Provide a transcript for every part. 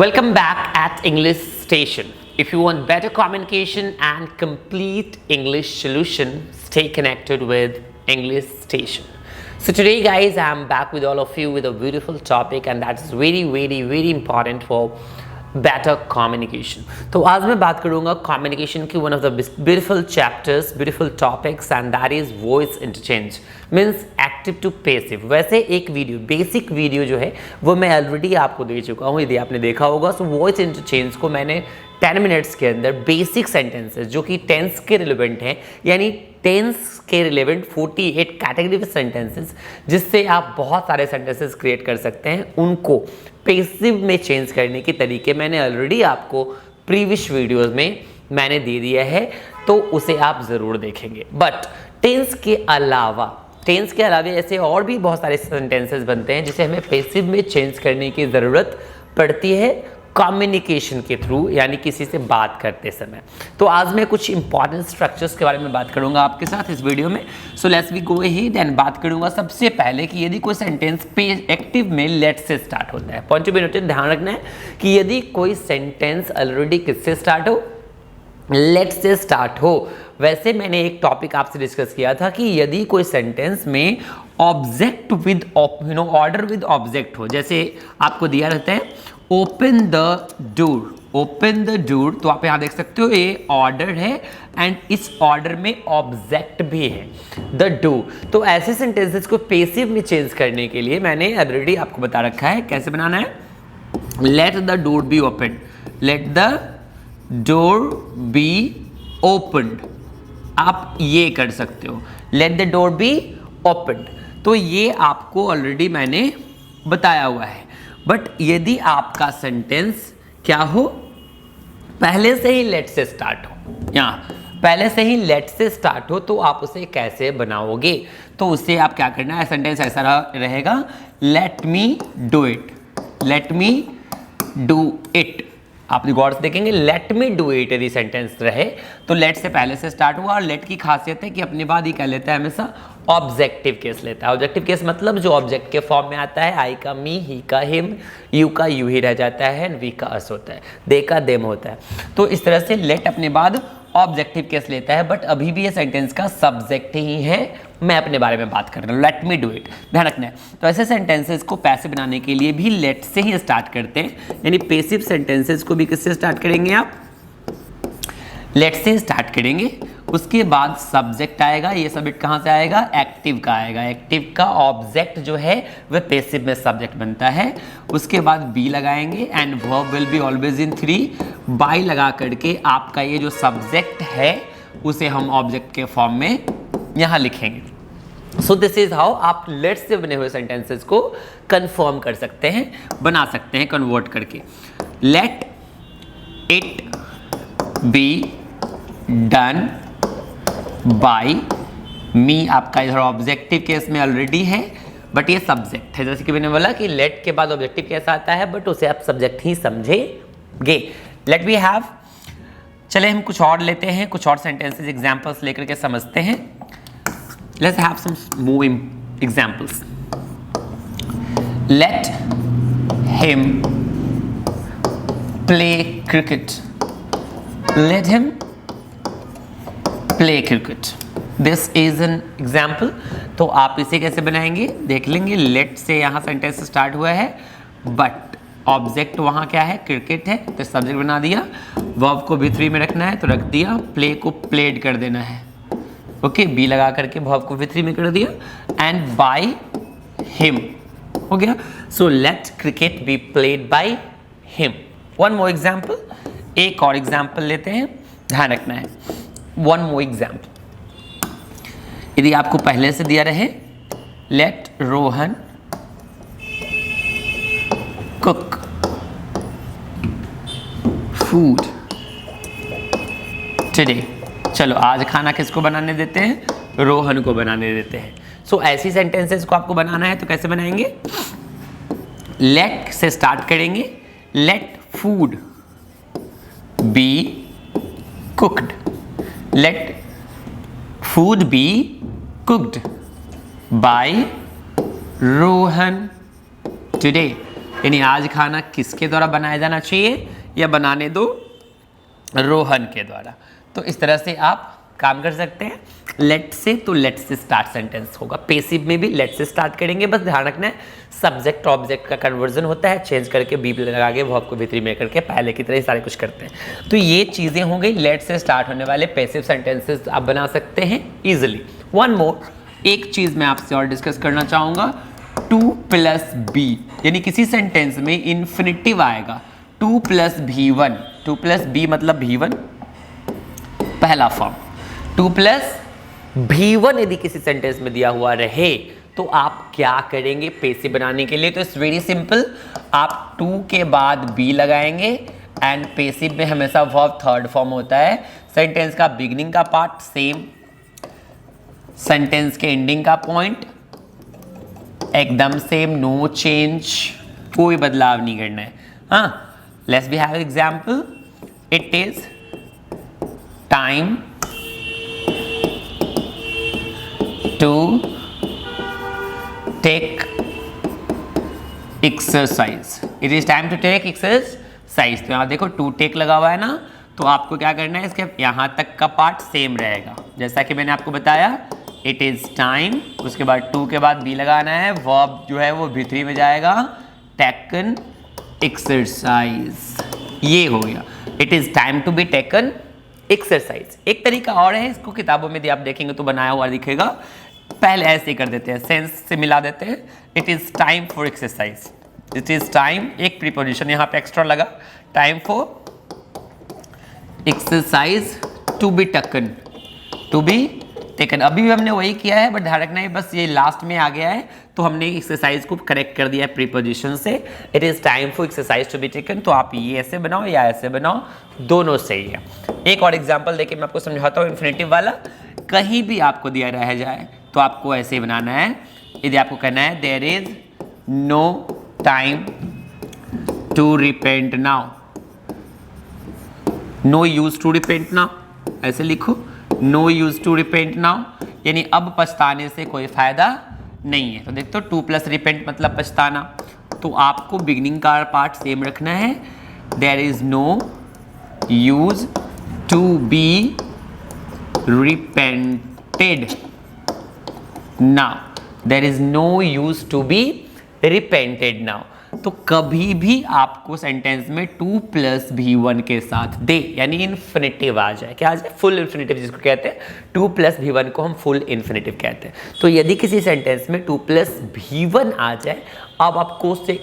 Welcome back at English Station. If you want better communication and complete English solution, stay connected with English Station. So today guys, I am back with all of you with a beautiful topic and that is very important for better communication. तो आज मैं बात करूँगा communication की one of the beautiful chapters, beautiful topics and that is voice interchange. Means active to passive. वैसे एक video basic video जो है वो मैं ऑलरेडी आपको दे चुका हूँ, यदि आपने देखा होगा। सो वॉइस इंटरचेंज को मैंने 10 मिनट्स के अंदर बेसिक सेंटेंसेस जो कि टेंस के रिलेवेंट हैं, यानी टेंस के रिलेवेंट 48 कैटेगरी सेंटेंसेस जिससे आप बहुत सारे सेंटेंसेस क्रिएट कर सकते हैं, उनको पैसिव में चेंज करने के तरीके मैंने ऑलरेडी आपको प्रीवियस वीडियोज़ में मैंने दे दिया है, तो उसे आप ज़रूर देखेंगे। बट टेंस के अलावा ऐसे और भी बहुत सारे सेंटेंसेस बनते हैं जिसे हमें पैसिव में चेंज करने की ज़रूरत पड़ती है कम्युनिकेशन के थ्रू, यानी किसी से बात करते समय। तो आज मैं कुछ इंपॉर्टेंट स्ट्रक्चर्स के बारे में बात करूंगा आपके साथ इस वीडियो में। So let's we go ahead and बात करूंगा सबसे पहले कि यदि कोई सेंटेंस पे एक्टिव में लेट से स्टार्ट होता है। पॉइंट टू बी नोटेड, ध्यान रखना है कि यदि कोई सेंटेंस ऑलरेडी किससे स्टार्ट हो, लेट से स्टार्ट हो। वैसे मैंने एक टॉपिक आपसे डिस्कस किया था कि यदि कोई सेंटेंस में object with order with object हो, जैसे आपको दिया रहता है ओपन द डोर, तो आप यहां देख सकते हो ये ऑर्डर है एंड इस ऑर्डर में ऑब्जेक्ट भी है द डोर। तो ऐसे सेंटेंसेस को पैसिव में चेंज करने के लिए मैंने ऑलरेडी आपको बता रखा है कैसे बनाना है। Let the door be open, let the door be opened, आप ये कर सकते हो, let the door be opened. तो ये आपको ऑलरेडी मैंने बताया हुआ है। बट यदि आपका सेंटेंस क्या हो, पहले से ही लेट से स्टार्ट हो, यहाँ पहले से ही लेट से स्टार्ट हो, तो आप उसे कैसे बनाओगे? तो उससे आप क्या करना है, सेंटेंस ऐसा रहेगा, let me do it, let me do it. आप गौर से देखेंगे लेट मी डू इट यदि सेंटेंस रहे तो लेट से पहले से स्टार्ट हुआ, और लेट की खासियत है कि अपने बाद ही क्या लेता है, हमेशा ऑब्जेक्टिव केस लेता है। ऑब्जेक्टिव केस मतलब जो ऑब्जेक्ट के फॉर्म में आता है, आई का मी, ही का हिम, यू का यू ही रह जाता है, वी का अस होता है, दे का देम होता है। तो इस तरह से लेट अपने बाद ऑब्जेक्टिव केस लेता है, बट अभी भी ये सेंटेंस का सब्जेक्ट ही है। मैं अपने बारे में बात कर रहा हूँ, लेट मी डू इट, ध्यान रखना है। तो ऐसे सेंटेंसेस को पैसिव बनाने के लिए भी लेट से ही स्टार्ट करते हैं, यानी पैसिव सेंटेंसेस को भी किससे स्टार्ट करेंगे आप, लेट से स्टार्ट करेंगे। उसके बाद सब्जेक्ट आएगा, ये सब्जेक्ट कहाँ से आएगा, एक्टिव का आएगा, एक्टिव का ऑब्जेक्ट जो है वह पैसिव में सब्जेक्ट बनता है। उसके बाद बी लगाएंगे and verb will be always in 3, by लगा करके आपका ये जो सब्जेक्ट है उसे हम ऑब्जेक्ट के फॉर्म में यहाँ लिखेंगे। सो दिस इज हाउ आप लेट से बने हुए सेंटेंसेस को कंफर्म कर सकते हैं, बना सकते हैं कन्वर्ट करके। Let it be done by me, आपका इधर ऑब्जेक्टिव केस में ऑलरेडी है, बट ये सब्जेक्ट है। जैसे कि मैंने बोला कि लेट के बाद ऑब्जेक्टिव केस आता है, बट उसे आप सब्जेक्ट ही समझेंगे। लेट वी हैव, चले हम कुछ और लेते हैं, कुछ और सेंटेंसेस एग्जांपल्स लेकर के समझते हैं। Let's have some more examples. Let him play cricket, let him play cricket, this is an example. तो आप इसे कैसे बनाएंगे देख लेंगे। लेट से यहाँ सेंटेंस स्टार्ट हुआ है, बट ऑब्जेक्ट वहाँ क्या है, क्रिकेट है, तो सब्जेक्ट बना दिया। वर्ब को V3 में रखना है तो रख दिया, प्ले को प्लेड कर देना है, ओके, बी लगा करके वर्ब को V3 में कर दिया एंड बाय हिम हो गया। So let cricket be played by him. One more example, एक और एग्जाम्पल लेते हैं, ध्यान रखना है। वन मोर एग्जाम्पल, यदि आपको पहले से दिया रहे, let Rohan cook food today, चलो आज खाना किसको बनाने देते हैं, रोहन को बनाने देते हैं। सो ऐसी सेंटेंसेस को आपको बनाना है तो कैसे बनाएंगे, लेट से स्टार्ट करेंगे, let food be cooked, let food be cooked by Rohan today. यानी आज खाना किसके द्वारा बनाया जाना चाहिए, या बनाने दो रोहन के द्वारा। तो इस तरह से आप काम कर सकते हैं। लेट से, तो लेट से स्टार्ट सेंटेंस होगा। पेसिव में भी लेट से स्टार्ट करेंगे, बस ध्यान रखना है सब्जेक्ट ऑब्जेक्ट का कन्वर्जन होता है, चेंज करके बी लगा के वो आपको V3 में करके पहले की तरह ही सारे कुछ करते हैं। तो ये चीज़ें हो गई लेट से स्टार्ट होने वाले पेसिव सेंटेंसेस आप बना सकते हैं ईजिली। वन मोर, एक चीज़ मैं आपसे और डिस्कस करना चाहूँगा, 2+b, यानी किसी सेंटेंस में इन्फिनिटिव आएगा 2+b1, 2+b मतलब b1 पहला फॉर्म, 2+b1 यदि किसी सेंटेंस में दिया हुआ रहे तो आप क्या करेंगे पेसिव बनाने के लिए। तो इट्स वेरी सिंपल, आप 2 के बाद b लगाएंगे एंड पेसिव में हमेशा वर्ब थर्ड फॉर्म होता है। सेंटेंस का बिगिनिंग का पार्ट सेम, सेंटेंस के एंडिंग का पॉइंट एकदम सेम, नो चेंज, कोई बदलाव नहीं करना है। हाँ, let's be have example, it is time to take exercise, it is time to take exercise. तो यहाँ देखो टू टेक लगा हुआ है ना, तो आपको क्या करना है, इसके यहाँ तक का पार्ट सेम रहेगा जैसा कि मैंने आपको बताया, इट इज टाइम, उसके बाद 2 के बाद बी लगाना है, वर्ब जो है वो V3 में जाएगा, टेकन एक्सरसाइज, ये हो गया, it is time to be taken exercise. एक तरीका और है, इसको किताबों में भी आप देखेंगे तो बनाया हुआ दिखेगा, पहले ऐसे ही कर देते हैं, सेंस से मिला देते हैं, it is time for exercise, it is time, एक प्रीपोजिशन यहाँ पे एक्स्ट्रा लगा, time for exercise to be taken, to be taken. अभी भी हमने वही किया है, बट ध्यान रखना है बस ये लास्ट में आ गया है तो हमने एक्सरसाइज को करेक्ट कर दिया है प्रीपोजिशन से, it is time for exercise to be taken. तो आप ये ऐसे बनाओ या ऐसे बनाओ, दोनों सही है। एक और एग्जांपल देके मैं आपको समझाता हूँ इन्फिनिटिव वाला। कहीं भी आपको दिया रह जाए तो आपको ऐसे ही बनाना है, यदि आपको कहना है there is no time to repent now, no use to repent now, ऐसे लिखो, no use to repent now, यानी अब पछताने से कोई फायदा नहीं है। तो देखो 2+ रिपेंट मतलब पछताना, तो आपको बिगिनिंग का पार्ट सेम रखना है, there is no use to be repented now, there is no use to be repented now. तो कभी भी आपको सेंटेंस में 2+b1 के साथ दे, यानी इन्फिनिटिव आ जाए, क्या आ जाए, फुल इन्फिनिटिव जिसको कहते हैं, 2+b1 को हम फुल इन्फिनिटिव कहते हैं। तो यदि किसी सेंटेंस में 2+b1 आ जाए, अब आपको उसे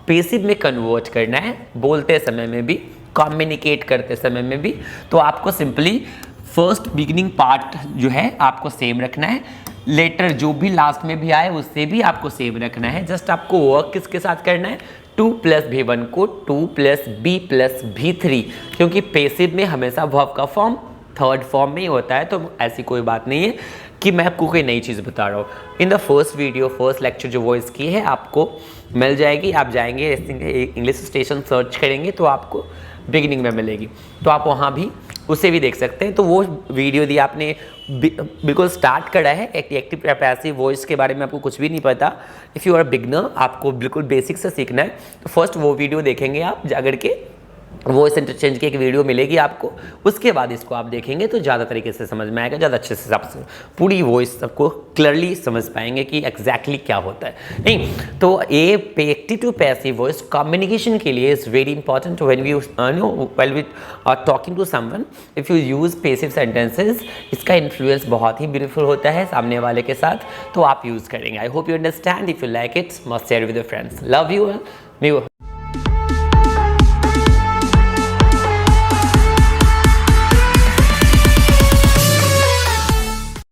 पेसिव में कन्वर्ट करना है, बोलते समय में भी, कम्युनिकेट करते समय में भी, तो आपको सिंपली फर्स्ट बिगिनिंग पार्ट जो है आपको सेम रखना है, लेटर जो भी लास्ट में भी आए उससे भी आपको सेम रखना है। जस्ट आपको वर्क किसके साथ करना है, 2+b1 को 2+b+b3, क्योंकि पेसिव में हमेशा वर्ब का फॉर्म थर्ड फॉर्म में ही होता है, तो ऐसी कोई बात नहीं है कि मैं आपको कोई नई चीज़ बता रहा हूँ। In the first video, first lecture जो वॉइस की है आपको मिल जाएगी, आप जाएंगे इंग्लिश स्टेशन सर्च करेंगे तो आपको बिगिनिंग में मिलेगी, तो आप वहाँ भी उसे भी देख सकते हैं। तो वो वीडियो दी आपने बिल्कुल स्टार्ट करा है, एक्टिव पैसिव वॉइस के बारे में आपको कुछ भी नहीं पता, इफ़ यू आर बिगनर, आपको बिल्कुल बेसिक से सीखना है, तो फर्स्ट वो वीडियो देखेंगे आप जाकर के, वॉइस इंटरचेंज की एक वीडियो मिलेगी आपको, उसके बाद इसको आप देखेंगे तो ज़्यादा तरीके से समझ में आएगा, ज़्यादा अच्छे से आप पूरी वॉइस सबको क्लियरली समझ पाएंगे कि एग्जैक्टली क्या होता है। नहीं तो ये active to passive voice communication के लिए is very important when we know when we are talking to someone, if you use passive sentences, इसका इन्फ्लुएंस बहुत ही ब्यूटीफुल होता है सामने वाले के साथ, तो आप यूज़ करेंगे। I hope you understand, if you like it must share with your friends, love you.